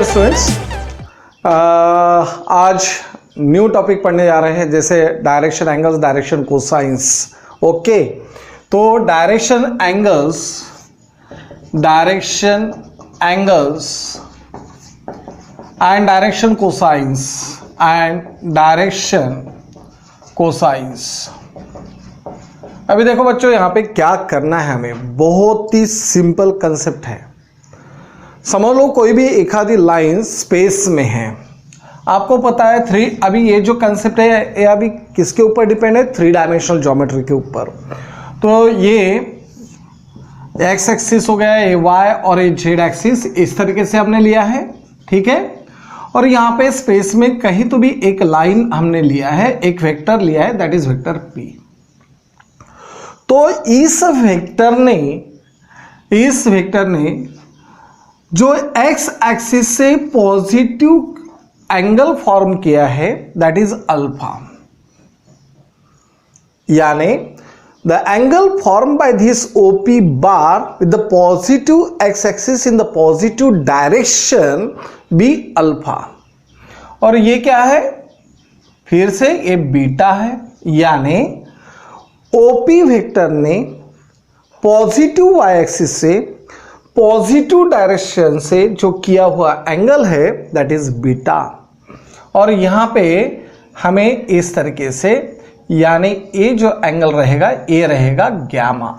Students, आज new topic पढ़ने जा रहे हैं जैसे direction angles, direction cosines. Okay, तो direction angles and direction cosines. अभी देखो बच्चों, यहां पे क्या करना है हमें, बहुत ही सिंपल कंसेप्ट है। समझ लो कोई भी एक आधी लाइन स्पेस में है, आपको पता है अभी ये जो कंसेप्ट है ये अभी किसके ऊपर डिपेंड है, 3 डायमेंशनल ज्योमेट्री के ऊपर। तो ये एक्स एक्सिस हो गया, ये वाई और ये जेड एक्सिस, इस तरीके से हमने लिया है, ठीक है। और यहाँ पे स्पेस में कहीं तो भी एक लाइन हमने लिया है, एक वेक्टर लिया है, दैट इज वेक्टर पी। तो इस वेक्टर ने जो एक्स एक्सिस से पॉजिटिव एंगल फॉर्म किया है, दैट इज अल्फा। यानी the angle form by this OP bar with the positive x axis in the positive direction be alpha. और ये क्या है, फिर से ये बीटा है। यानी ओपी वेक्टर ने पॉजिटिव वाई एक्सिस से पॉजिटिव डायरेक्शन से जो किया हुआ एंगल है, दैट इज बीटा। और यहां पे हमें इस तरीके से, यानी ये जो एंगल रहेगा ये रहेगा गैमा,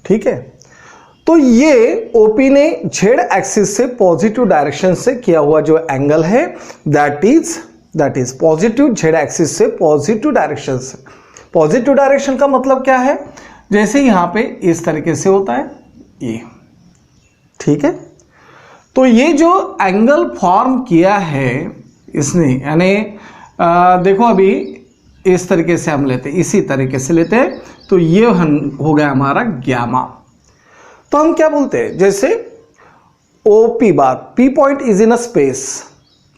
ठीक है। तो ये ओपी ने जेड एक्सिस से पॉजिटिव डायरेक्शन से किया हुआ जो एंगल है, that is positive z axis से पॉजिटिव डायरेक्शन से। पॉजिटिव डायरेक्शन का मतलब क्या है, जैसे यहां पे इस तरीके से होता है ये, ठीक है। तो ये जो एंगल फॉर्म किया है इसने, यानी देखो अभी इस तरीके से हम लेते हैं, इसी तरीके से लेते हैं, तो ये हो गया हमारा गैमा। तो हम क्या बोलते हैं, जैसे OP bar, P point is in a space,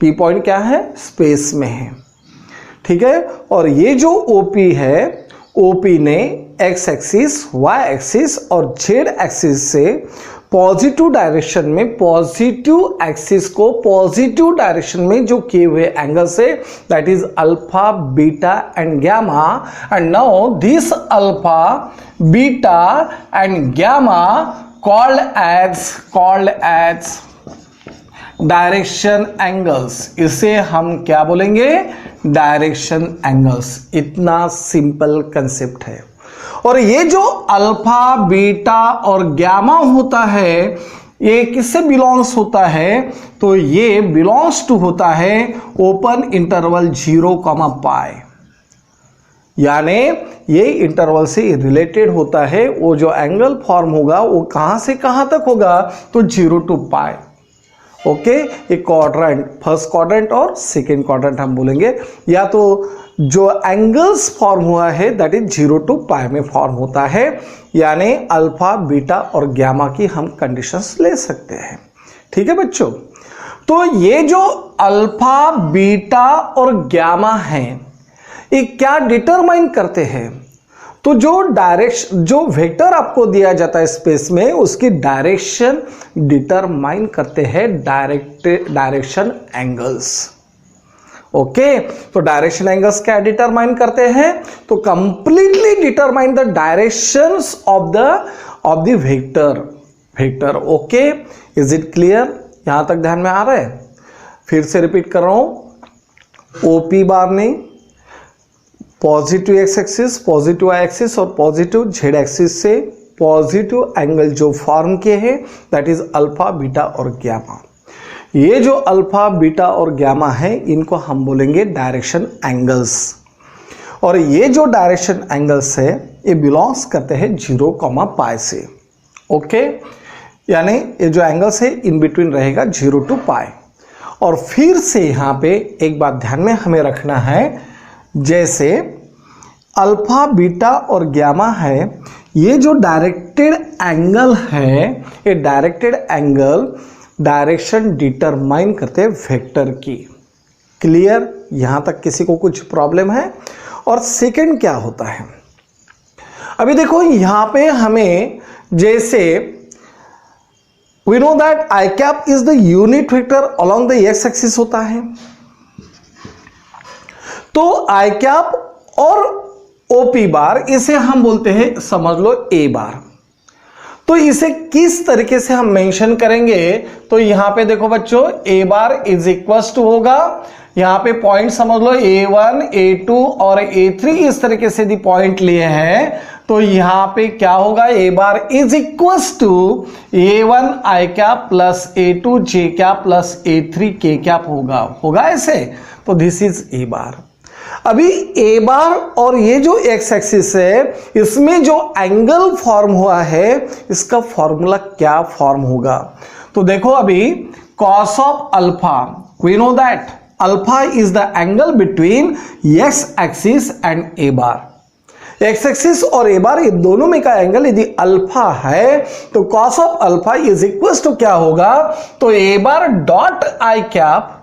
P point क्या है, स्पेस में है, ठीक है। और ये जो ओपी है, ओपी ने एक्स एक्सिस, वाई एक्सिस और जेड एक्सिस से पॉजिटिव डायरेक्शन में, पॉजिटिव एक्सिस को पॉजिटिव डायरेक्शन में जो किए हुए एंगल से, that is alpha, beta and gamma. And now this alpha, beta and gamma called as direction angles. इसे हम क्या बोलेंगे, डायरेक्शन एंगल्स। इतना सिंपल कंसेप्ट है। और ये जो अल्फा, बीटा और गैमा होता है, ये किससे बिलोंग्स होता है, तो ये बिलोंग्स टू होता है ओपन इंटरवल 0, पाई। यानी ये इंटरवल से रिलेटेड होता है। वो जो एंगल फॉर्म होगा वो कहां से कहां तक होगा, तो 0 to पाई। ओके, ये क्वाड्रेंट, फर्स्ट क्वाड्रेंट और सेकेंड क्वाड्रेंट हम बोलेंगे। या तो जो एंगल्स फॉर्म हुआ है, दैट इज 0 to पाई में फॉर्म होता है। यानी अल्फा, बीटा और गैमा की हम कंडीशंस ले सकते हैं, ठीक है बच्चों। तो ये जो अल्फा, बीटा और गैमा हैं, ये क्या डिटरमाइन करते हैं, तो जो वेक्टर आपको दिया जाता है स्पेस में, उसकी डायरेक्शन डिटरमाइन करते हैं डायरेक्शन एंगल्स। ओके, तो डायरेक्शन एंगल्स क्या डिटरमाइन करते हैं, तो completely determine the directions of the vector. Okay, is it clear, यहां तक ध्यान में आ रहा है। फिर से रिपीट कर रहा हूं, ओपी बार ने positive x axis, positive y axis और पॉजिटिव जेड एक्सिस से पॉजिटिव एंगल जो फॉर्म किए हैं, दैट इज अल्फा, बीटा और गैमा। ये जो अल्फा, बीटा और गैमा है, इनको हम बोलेंगे डायरेक्शन एंगल्स। और ये जो डायरेक्शन एंगल्स है, ये बिलोंग्स करते हैं 0, पाई से। ओके, यानी ये जो एंगल्स है इन बिटवीन रहेगा 0 to पाई। और फिर से यहां पे एक बात ध्यान में हमें रखना है, जैसे अल्फा, बीटा और गैमा है, ये जो डायरेक्टेड एंगल है, ये डायरेक्टेड एंगल डायरेक्शन डिटरमाइन करते हैं वेक्टर की। क्लियर, यहां तक किसी को कुछ प्रॉब्लम है। और सेकंड क्या होता है, अभी देखो यहां पे हमें जैसे we know that I cap is the unit vector along the x axis होता है। तो आई कैप और ओपी बार इसे हम बोलते हैं, समझ लो ए बार। तो इसे किस तरीके से हम मेंशन करेंगे, तो यहां पे देखो बच्चों, ए बार इज इक्वल टू होगा, यहां पे पॉइंट समझ लो A1, A2 और A3 इस तरीके से दी पॉइंट लिए हैं। तो यहां पे क्या होगा, A bar is equal to A1 i cap plus A2 j cap plus A3 k cap होगा ऐसे। तो दिस इज ए बार। अभी ए बार और ये जो एक्स एक्सिस है, इसमें जो एंगल फॉर्म हुआ है, इसका फॉर्मूला क्या फॉर्म होगा, तो देखो अभी cos of alpha, we know that alpha is the angle between x axis and A bar. X axis और ए बार ये दोनों में का एंगल यदि अल्फा है, तो cos of alpha is equal to क्या होगा, तो A bar dot i cap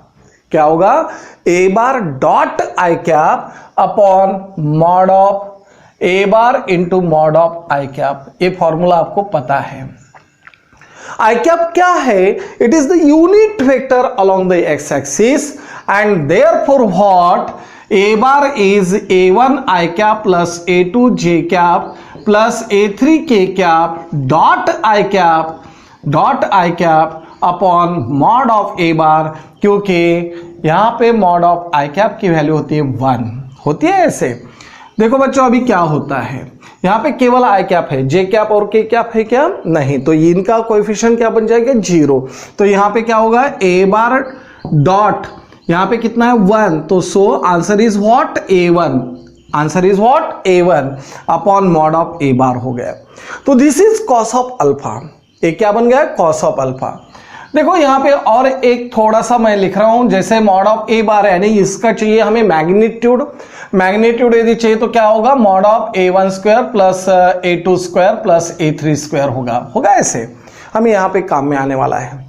क्या होगा, A bar dot i cap upon mod of A bar into mod of i cap. ये फॉर्मूला आपको पता है। आई कैप क्या है, it is the unit vector along the x axis and therefore what, A bar is A1 i cap plus A2 j cap plus A3 k cap dot i cap upon mod of A bar, क्योंकि यहां पे mod of i cap की value होती है 1 होती है ऐसे। देखो बच्चों अभी क्या होता है, यहां पे केवल आई कैप है, जे कैप और के कैप है क्या, नहीं, तो इनका कोएफिशिएंट क्या बन जाएगा 0। तो यहां पे क्या होगा, ए बार डॉट यहां पे कितना है 1, तो so answer is what A1, answer is what A1 upon mod of A bar हो गया। तो this is cos of alpha, ये क्या बन गया cos ऑफ अल्फा। देखो यहां पे और एक थोड़ा सा मैं लिख रहा हूं, जैसे मॉड ऑफ ए बार यानी इसका चाहिए हमें मैग्नीट्यूड यदि चाहिए तो क्या होगा, mod of A1 square plus A2 square plus A3 square होगा ऐसे, हमें यहां पे काम में आने वाला है।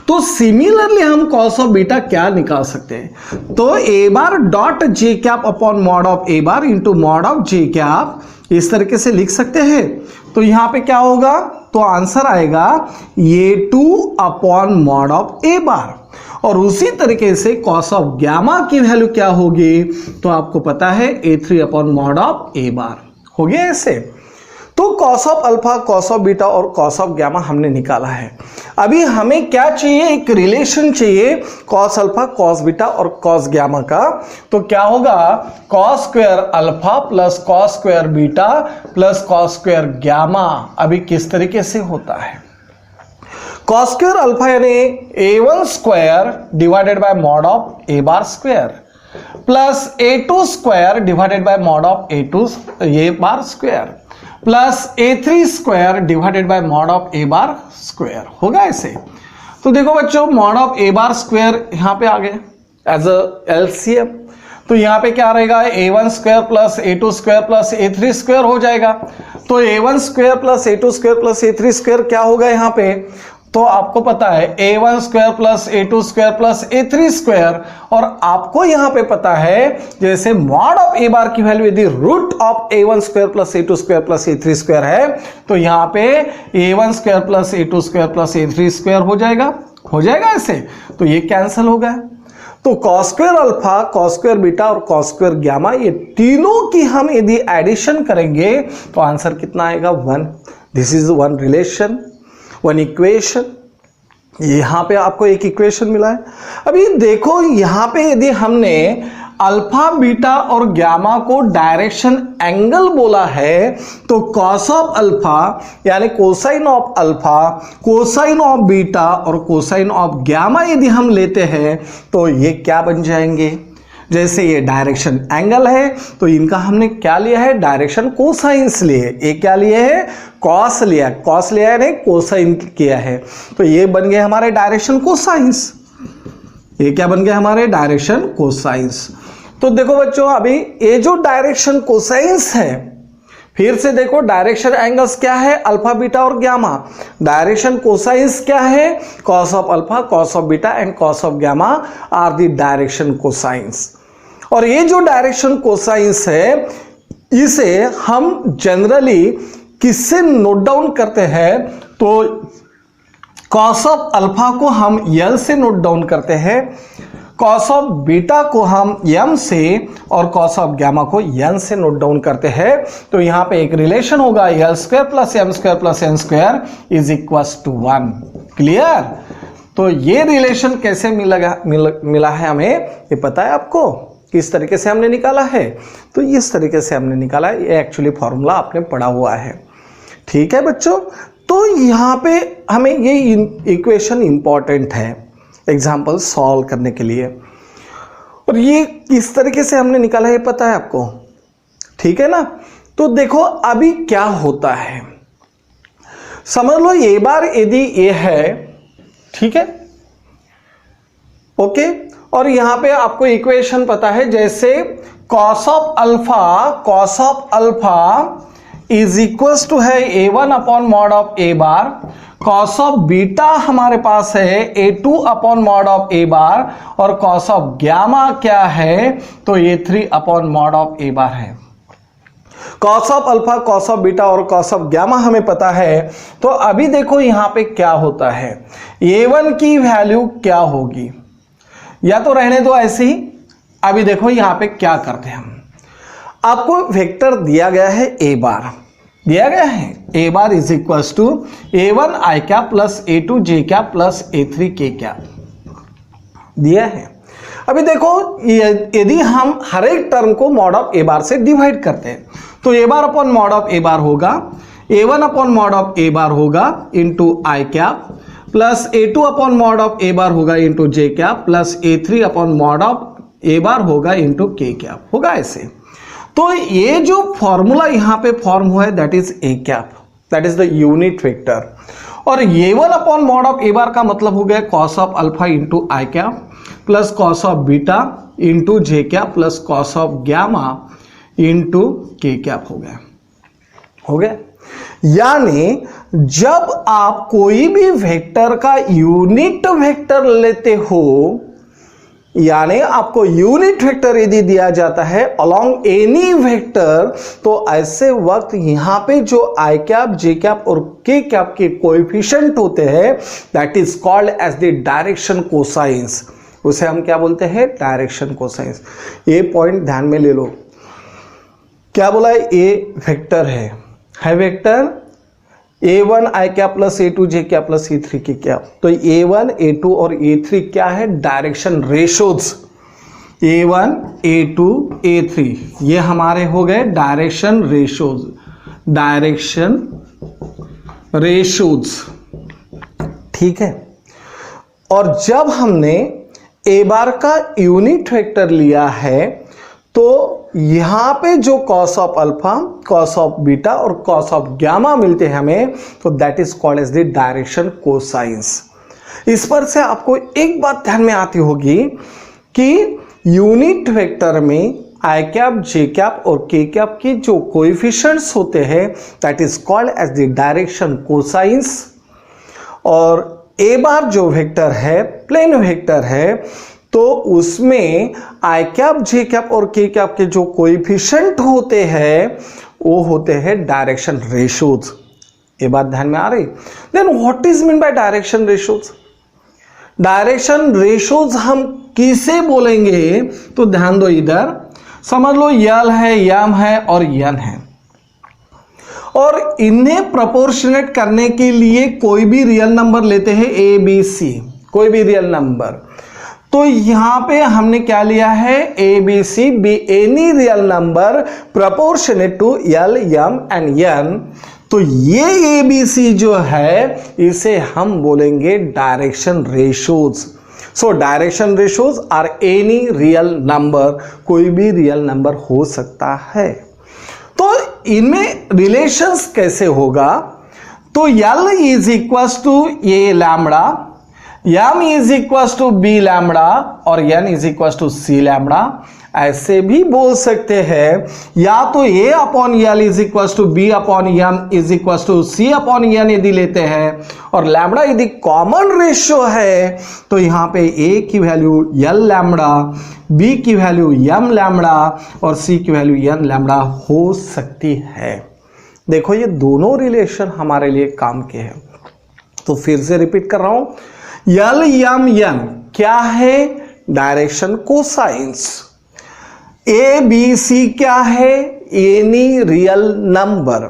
तो सिमिलरली हम cos ऑफ बीटा क्या निकाल सकते हैं, तो A bar dot j cap upon mod of A bar into mod of j cap, इस तरीके से लिख सकते हैं। तो यहां पे क्या होगा, तो आंसर आएगा A2 upon mod of A bar, और उसी तरीके से cos ऑफ गैमा की वैल्यू क्या होगी, तो आपको पता है A3 upon mod of A bar हो गया ऐसे। तो cos of alpha, cos of beta और cos ऑफ गैमा हमने निकाला है। अभी हमें क्या चाहिए, एक रिलेशन चाहिए cos अल्फा, cos बीटा और cos गैमा का। तो क्या होगा, cos square alpha plus cos square beta plus cos square gamma. अभी किस तरीके से होता है, cos स्क्वायर अल्फा यानी A1 square divided by mod of A bar square plus A2 square divided by mod of A2 A bar square plus A3 square divided by mod of A bar square होगा ऐसे। तो देखो बच्चों, mod of A bar square यहां पे आ गए as a LCM, तो यहां पे क्या रहेगा, A1 square plus A2 square plus A3 square हो जाएगा। तो A1 square plus A2 square plus A3 square क्या होगा यहां पे, तो आपको पता है A1 square plus A2 square plus A3 square, और आपको यहां पे पता है जैसे मॉड ऑफ ए बार की वैल्यू यदि root of A1 square plus A2 square plus A3 square है, तो यहां पे A1 square plus A2 square plus A3 square हो जाएगा ऐसे। तो ये कैंसिल हो गया। तो cos square alpha, cos square beta और cos स्क्वायर गैमा, ये तीनों की हम यदि एडिशन करेंगे तो आंसर कितना आएगा 1। This is one relation, one equation. यहां पे आपको एक इक्वेशन मिला है। अभी देखो यहां पे यदि हमने अल्फा बीटा और गैमा को डायरेक्शन एंगल बोला है, तो cos ऑफ अल्फा यानी cosine of alpha, cosine of beta और कोसाइन ऑफ गैमा यदि हम लेते हैं तो ये क्या बन जाएंगे, जैसे ये डायरेक्शन एंगल है तो इनका हमने क्या लिया है, डायरेक्शन कोसाइंस लिए। ये क्या लिए है, कॉस लिया यानी कोसाइन किया है, तो ये बन गए हमारे डायरेक्शन कोसाइंस। ये क्या बन गया हमारे डायरेक्शन कोसाइंस। तो देखो बच्चों, अभी ये जो डायरेक्शन कोसाइंस है, फिर से देखो डायरेक्शन एंगल्स क्या है, अल्फा बीटा और गैमा। डायरेक्शन कोसाइंस क्या है, cos of alpha, cos of beta and cos of gamma are the direction cosines. और ये जो डायरेक्शन कोसाइंस है, इसे हम जनरली किससे नोट डाउन करते हैं, तो कॉस ऑफ अल्फा को हम यल से नोट डाउन करते हैं, कॉस ऑफ बीटा को हम एम से और कॉस ऑफ गैमा को एन से नोट डाउन करते हैं। तो यहां पे एक रिलेशन होगा L square plus M square plus N square is equals to 1। क्लियर? तो ये रिलेशन कैसे मिला है हमें ये पता है आपको? किस तरीके से हमने निकाला है? तो इस तरीके से हमने निकाला है। ये एक्चुअली फॉर्मूला आपने पढ़ा हुआ है। ठीक है बच्चों, तो यहां पे हमें ये इक्वेशन इंपॉर्टेंट है एग्जाम्पल सॉल्व करने के लिए, और ये किस तरीके से हमने निकाला है पता है आपको? ठीक है ना? तो देखो अभी क्या होता है, समझ लो ए बार यदि ए है, ठीक है, ओके, और यहां पे आपको इक्वेशन पता है जैसे cos of alpha is equals to है a1 upon mod of A bar, cos of beta हमारे पास है a2 upon mod of A bar, और कॉस ऑफ गैमा क्या है तो a3 upon mod of A bar है। Cos of alpha, cos of beta और कॉस ऑफ गैमा हमें पता है। तो अभी देखो यहां पे क्या होता है, a1 की वैल्यू क्या होगी, या तो रहने दो ऐसे ही। अभी देखो यहां पे क्या करते हैं हम, आपको वेक्टर दिया गया है ए बार, दिया गया है A bar is equals to a1 i cap plus a2 j cap plus a3 k cap दिया है। अभी देखो यदि हम हर एक टर्म को मॉड ऑफ ए बार से डिवाइड करते हैं तो A bar upon mod of A bar होगा a1 upon mod of A bar होगा into I cap plus a2 upon mod of A bar होगा into J cap plus a3 upon mod of A bar होगा into K cap होगा ऐसे। तो ये जो formula यहां पे फॉर्म हुआ है that is A cap, that is the unit vector, और a1 upon mod of A bar का मतलब हो गया cos of alpha into I cap plus cos of beta into J cap plus cos of gamma into K cap हो गया। यानी जब आप कोई भी वेक्टर का यूनिट वेक्टर लेते हो, यानी आपको यूनिट वेक्टर यदि दिया जाता है अलोंग एनी वेक्टर, तो ऐसे वक्त यहां पे जो आई कैप, जे कैप और के कैप के कोएफिशिएंट होते हैं that is called as the direction cosines. उसे हम क्या बोलते हैं? Direction cosines. ये पॉइंट ध्यान में ले लो। क्या बोला है? ए वेक्टर है vector a1 i cap plus a2 j cap plus a3 k cap. तो a1 a2 और a3 क्या है? Direction ratios. a1 a2 a3 ये हमारे हो गए डायरेक्शन रेशोज, डायरेक्शन रेशोज। ठीक है, और जब हमने ए बार का यूनिट वेक्टर लिया है तो यहां पे जो cos of alpha, cos of beta और कॉस ऑफ गैमा मिलते हैं हमें, तो that is called as the direction cosines. इस पर से आपको एक बात ध्यान में आती होगी कि यूनिट वेक्टर में आई कैप, जे कैप और के कैप के जो कोएफिशिएंट्स होते हैं that is called as the direction cosines, और ए बार जो वेक्टर है प्लेन वेक्टर है तो उसमें आई कैप, जे कैप और के कैप के जो कोएफिशिएंट होते हैं वो होते हैं डायरेक्शन रेशोज। ये बात ध्यान में आ रही? Then what is mean by direction ratios? Direction ratios हम किसे बोलेंगे? तो ध्यान दो, इधर समझ लो यल है, यम है और यन है, और इन्हें प्रोपोर्शनेट करने के लिए कोई भी रियल नंबर लेते हैं ए बी सी, कोई भी रियल नंबर। तो यहां पे हमने क्या लिया है? A B C be any real number proportionate to L M and N. तो ये ए बी सी जो है इसे हम बोलेंगे direction ratios. So direction ratios are any real number, कोई भी रियल नंबर हो सकता है। तो इनमें रिलेशंस कैसे होगा? तो L is equal to A lambda, m is equal to B lambda और n is equal to C lambda. ऐसे भी बोल सकते हैं, या तो a upon L is equal to B upon m is equal to C upon n यदि लेते हैं, और लैम्बडा यदि कॉमन रेशियो है तो यहां पे a की वैल्यू l लैम्बडा, b की वैल्यू m लैम्बडा और c की वैल्यू n लैम्बडा हो सकती है। देखो ये दोनों रिलेशन हमारे लिए काम के हैं। तो फिर से रिपीट कर रहा हूं, यल यम एन क्या है? Direction cosines. A B c क्या है? Any real number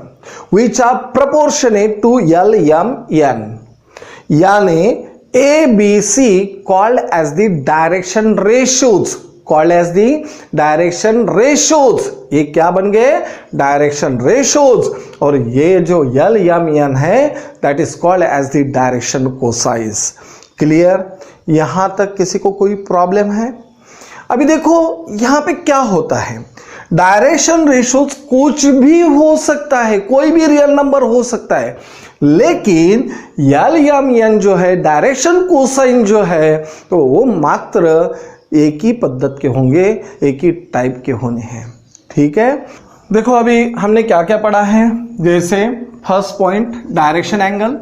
which are proportionate to l m n, यानी a B c called as the direction ratios, called as the direction ratios. ये क्या बन गए? Direction ratios. और ये जो यल यम एन है that is called as the direction cosines. Clear? यहां तक किसी को कोई प्रॉब्लम है? अभी देखो यहां पे क्या होता है, डायरेक्शन रेशियोज कुछ भी हो सकता है, कोई भी रियल नंबर हो सकता है, लेकिन यल यम एन जो है, डायरेक्शन कोसाइन जो है, तो वो मात्र एक ही पद्धति के होंगे, एक ही टाइप के होने हैं। ठीक है, देखो अभी हमने क्या क्या पढ़ा है। जैसे first point direction angle.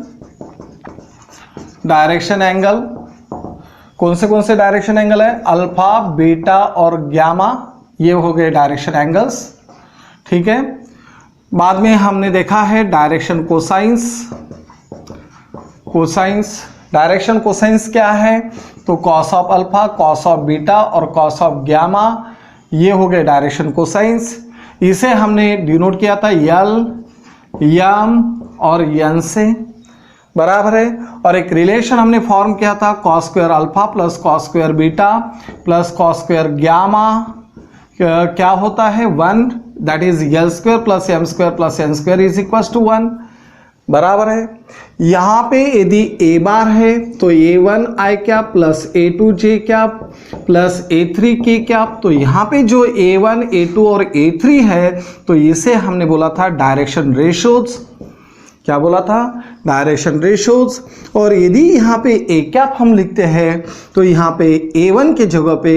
Direction angle कौन से डायरेक्शन एंगल है? अल्फा, बीटा और गामा, ये हो गए डायरेक्शन एंगल्स। ठीक है, बाद में हमने देखा है direction cosines. Cosines, direction cosines क्या है? तो cos of alpha, cos of beta और कॉस ऑफ गामा, ये हो गए डायरेक्शन कोसाइंस। इसे हमने डिनोट किया था यल, यम और यन से, बराबर है। और एक रिलेशन हमने फॉर्म किया था cos square alpha plus cos square beta plus cos square gamma क्या होता है? 1, that is l square plus M square plus N square is equal to 1, बराबर है। यहां पे यदि ए बार है तो A1 i cap plus A2 j cap plus A3 k cap, तो यहां पे जो A1, A2 और A3 है तो इसे हमने बोला था डायरेक्शन रेशियोज। क्या बोला था? Direction ratios. और यदि यहाँ पे ए कैप हम लिखते हैं तो यहाँ पे A1 के जगह पे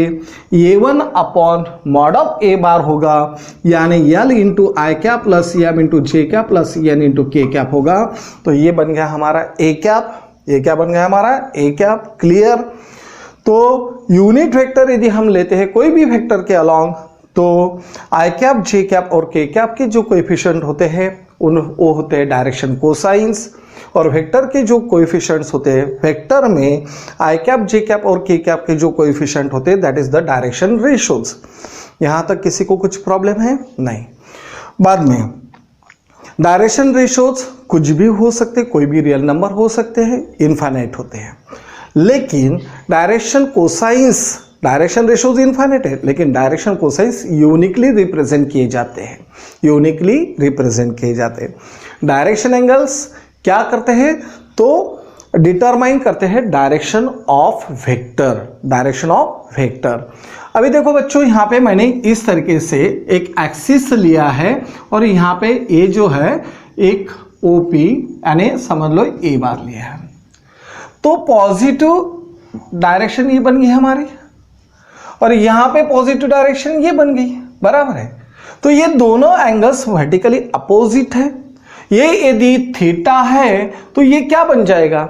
A1 upon mod of A bar होगा, यानी यल इंटू आई कैप प्लस एम इंटू जे cap plus N into K cap होगा। तो ये बन गया हमारा ए कैप। ये क्या बन गया हमारा? A cap. क्लियर? तो यूनिट वेक्टर यदि हम लेते हैं कोई भी वेक्टर के अलॉन्ग, तो आई कैप, जे कैप और के कैप के जो कोएफिशिएंट होते हैं वो होते हैं डायरेक्शन कोसाइंस। और वेक्टर के जो कोएफिशिएंट्स होते हैं वेक्टर में आई कैप, जे कैप और के कैप के जो कोएफिशिएंट होते हैं that is the direction ratios. यहां तक किसी को कुछ प्रॉब्लम है? नहीं। बाद में डायरेक्शन रेशियोज कुछ भी हो सकते, कोई भी रियल नंबर हो सकते हैं, इनफाइनाइट होते हैं। लेकिन direction cosines, direction ratios infinite है लेकिन डायरेक्शन कोसाइंस यूनिकली रिप्रेजेंट किए जाते हैं, यूनिकली रिप्रेजेंट किए जाते हैं। डायरेक्शन एंगल्स क्या करते हैं? तो डिटरमाइन करते हैं direction of vector, direction of vector. अभी देखो बच्चों, यहां पे मैंने इस तरीके से एक एक्सिस लिया है और यहां पे ए जो है एक ओपी यानी समझ लो ए बार लिया है, तो पॉजिटिव डायरेक्शन ये बन गई हमारी और यहां पे पॉजिटिव डायरेक्शन ये बन गई, बराबर है। तो ये दोनों एंगल्स वर्टिकली अपोजिट है। ये यदि थीटा है तो ये क्या बन जाएगा?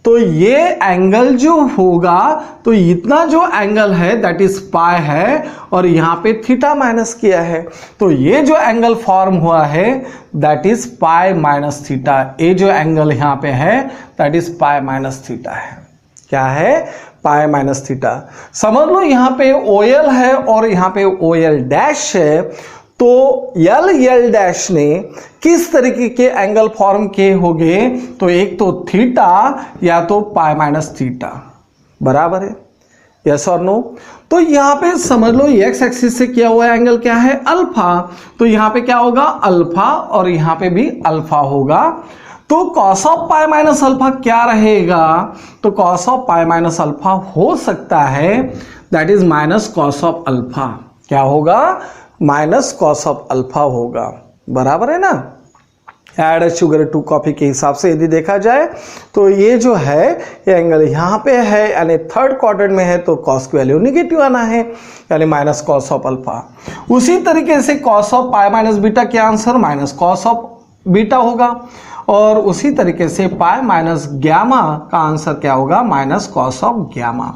तो ये एंगल जो होगा तो इतना जो एंगल है दैट इज पाई है और यहां पे थीटा माइनस किया है, तो ये जो एंगल फॉर्म हुआ है that is pi minus theta. ये जो एंगल यहां पे है that is pi minus theta है। क्या है? Pi minus theta. समझ लो यहां पे OL है और यहां पे OL डैश है, तो L डैश ने किस तरीके के एंगल फॉर्म किए होंगे? तो एक तो थीटा या तो पाई माइनस थीटा, बराबर है। यस और नो? तो यहां पे समझ लो एक्स एक्सिस से किया हुआ एंगल क्या है? अल्फा। तो यहां पे क्या होगा? अल्फा और यहां पे भी अल्फा होगा। तो cos of pi minus alpha क्या रहेगा? तो cos of pi minus alpha हो सकता है that is minus cos of alpha. क्या होगा? माइनस कॉस ऑफ अल्फा होगा, बराबर है ना। एड शुगर टू कॉफी के हिसाब से यदि देखा जाए तो ये जो है ये एंगल यहाँ पे है यानी थर्ड क्वाड्रेंट में है, तो कॉस की वैल्यू निगेटिव आना है यानी माइनस कॉस ऑफ अल्फा। उसी तरीके से cos of pi minus beta के answer minus cos of beta होगा और उसी तरीके से पाई माइनस गामा का आंसर क्या होगा? Minus cos of gamma.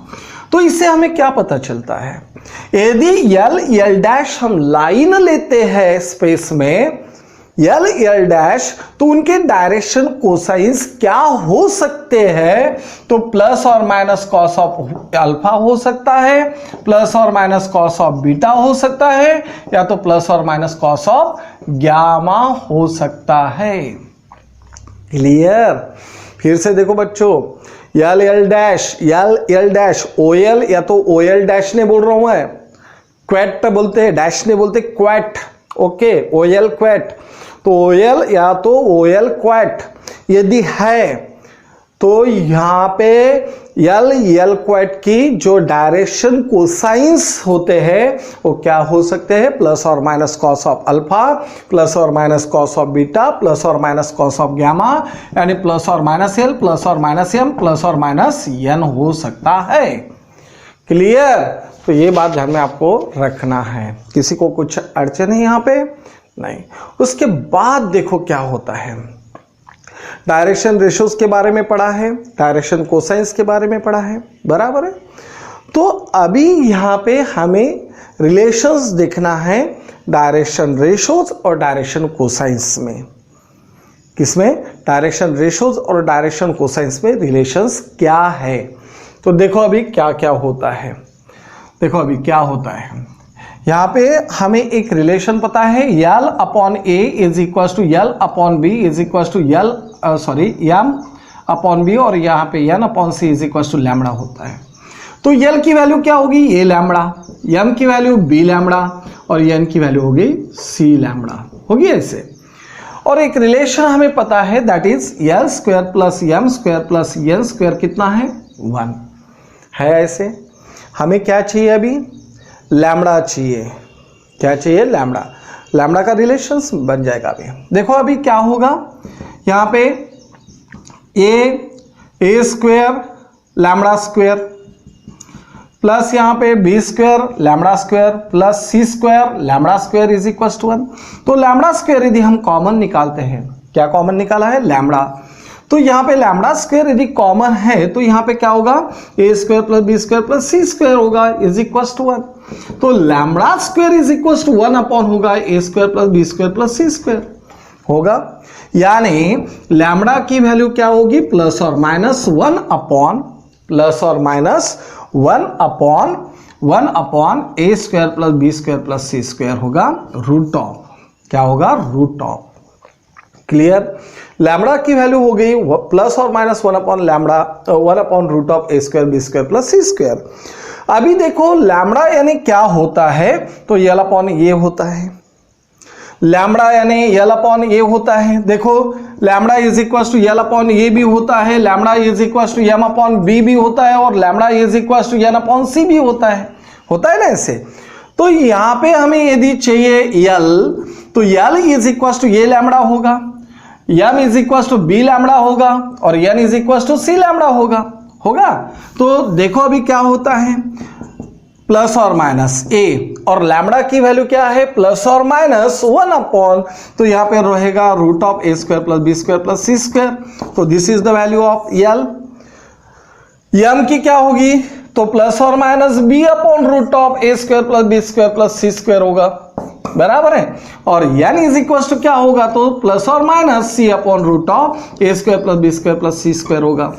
तो इससे हमें क्या पता चलता है? यदि L डैश हम लाइन लेते हैं स्पेस में, यल यल डैश, तो उनके डायरेक्शन कोसाइंस क्या हो सकते हैं? तो प्लस और माइनस कॉस ऑफ अल्फा हो सकता है, प्लस और माइनस कॉस ऑफ बीटा हो सकता है, या तो प्लस और माइनस कॉस ऑफ गामा हो सकता है। क्लियर? फिर से देखो बच्चों, यल यल डैश, यल यल डैश, ओ यल या तो ओ यल डैश ने बोल रहा हूं मैं, क्वेट बोलते हैं, डैश ने बोलते क्वेट, ओके, ओ यल क्वेट, तो ओ यल या तो ओ यल क्वेट यदि है तो यहां पे यल यल क्वेट की जो डायरेक्शन कोसाइंस होते हैं वो क्या हो सकते हैं? प्लस और minus cos of alpha, plus और minus cos of beta, plus और माइनस कॉस ऑफ गामा, यानी प्लस और माइनस एल, प्लस और माइनस एम, प्लस और माइनस एन हो सकता है। क्लियर? तो ये बात ध्यान में आपको रखना है। किसी को कुछ अड़चन है यहां पे? नहीं। उसके बाद देखो क्या होता है, डायरेक्शन रेशियोज के बारे में पढ़ा है, डायरेक्शन कोसाइंस के बारे में पढ़ा है, बराबर है। तो अभी यहां पे हमें रिलेशंस देखना है डायरेक्शन रेशियोज और डायरेक्शन कोसाइंस में। किसमें? डायरेक्शन रेशियोज और डायरेक्शन कोसाइंस में रिलेशंस क्या है। तो देखो अभी क्या क्या होता है। देखो अभी क्या होता है, यहां पे हमें एक रिलेशन पता है, l upon a is equal to l upon b is equal to l m upon b, और यहां पे n upon c is equal to lambda होता है। तो यल की वैल्यू क्या होगी? ए लैम्बडा, एम की वैल्यू बी लैम्बडा, और एन की वैल्यू होगी सी लैम्बडा, होगी ऐसे। और एक रिलेशन हमें पता है, that is l square plus M square plus N square कितना है? 1 है ऐसे। हमें क्या चाहिए अभी? लैम्बडा चाहिए। क्या चाहिए? लैम्बडा। लैम्बडा का रिलेशंस बन जाएगा अभी। देखो अभी क्या होगा, यहां पे a square lambda square plus यहां पे b square lambda square plus c square lambda square is equal to 1। तो लैम्बडा स्क्वायर यदि हम कॉमन निकालते हैं, क्या कॉमन निकाला है? लैम्बडा। तो यहां पे लैम्बडा स्क्वायर यदि कॉमन है तो यहां पे क्या होगा? A square plus b square plus c square होगा इज इक्वल टू 1। तो lambda square is equal to 1 upon होगा a square plus b square plus c square होगा, यानी लैम्बडा की वैल्यू क्या होगी? प्लस और माइनस 1 अपॉन, प्लस और minus 1 upon a square plus b square plus c square होगा रूट ऑफ, क्या होगा? Root of. क्लियर? लैम्बडा की वैल्यू हो गई प्लस और minus 1 upon lambda 1 upon root of a square b square plus c square. अभी देखो lambda यानी क्या होता है? तो यल अपॉन ये होता है, लैम्बडा यानी यल अपॉन ये होता है। देखो lambda is equal to l upon ये भी होता है, lambda is equal to m upon b भी होता है, और lambda is equal to n upon c भी होता है ना ऐसे। तो यहां पे हमें यदि चाहिए यल, तो यल इज इक्वल टू ये लैम्बडा होगा, m is equal to B lambda होगा, और n is equal to C lambda होगा। तो देखो अभी क्या होता है, प्लस और माइनस ए, और लैम्बडा की वैल्यू क्या है? प्लस और माइनस 1 अपॉन, तो यहां पे रहेगा root of a square plus b square plus c square. तो this is the value of l. M की क्या होगी? तो प्लस और minus b upon root of a square plus b square plus c square होगा, बराबर है। और एन इज इक्वल टू क्या होगा? तो प्लस और minus c upon root of a square plus b square plus c square होगा।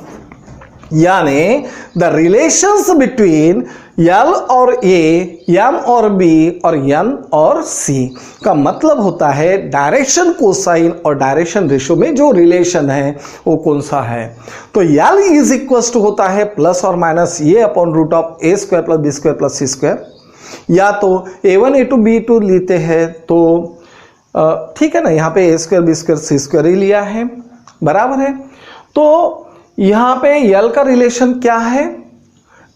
यानी द रिलेशंस बिटवीन यल और ए, एम और बी, और एन और सी का मतलब होता है डायरेक्शन कोसाइन और डायरेक्शन रेशियो में जो रिलेशन है वो कौन सा है। तो यल इज इक्वल टू होता है प्लस और माइनस ये upon root of a square plus b square plus c square, या तो a1 a2 b2 लेते हैं तो ठीक है ना, यहाँ पे a square b square C square ही लिया है, बराबर है। तो यहां पे यल का रिलेशन क्या है?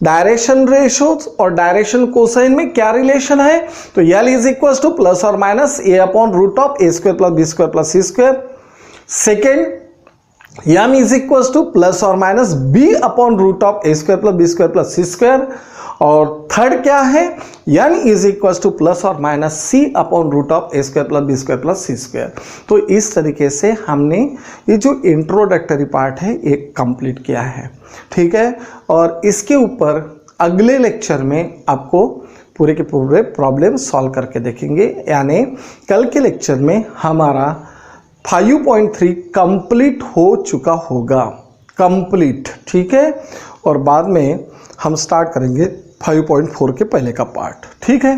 डायरेक्शन रेशियोज और डायरेक्शन कोसाइन में क्या रिलेशन है? तो l is equal to plus और minus a upon root of a square plus b square plus c square. Second, m is equal to plus और minus b upon root of a square plus b square plus c square. और third क्या है? N is equal to plus और minus c upon root of a square plus b square plus c square. तो इस तरीके से हमने ये जो इंट्रोडक्टरी पार्ट है ये कंप्लीट किया है, ठीक है। और इसके ऊपर अगले लेक्चर में आपको पूरे के पूरे प्रॉब्लम सॉल्व करके देखेंगे, यानी कल के लेक्चर में हमारा 5.3 कंप्लीट हो चुका होगा, कंप्लीट, ठीक है। और बाद में हम स्टार्ट करेंगे 5.4 के पहले का पार्ट, ठीक है।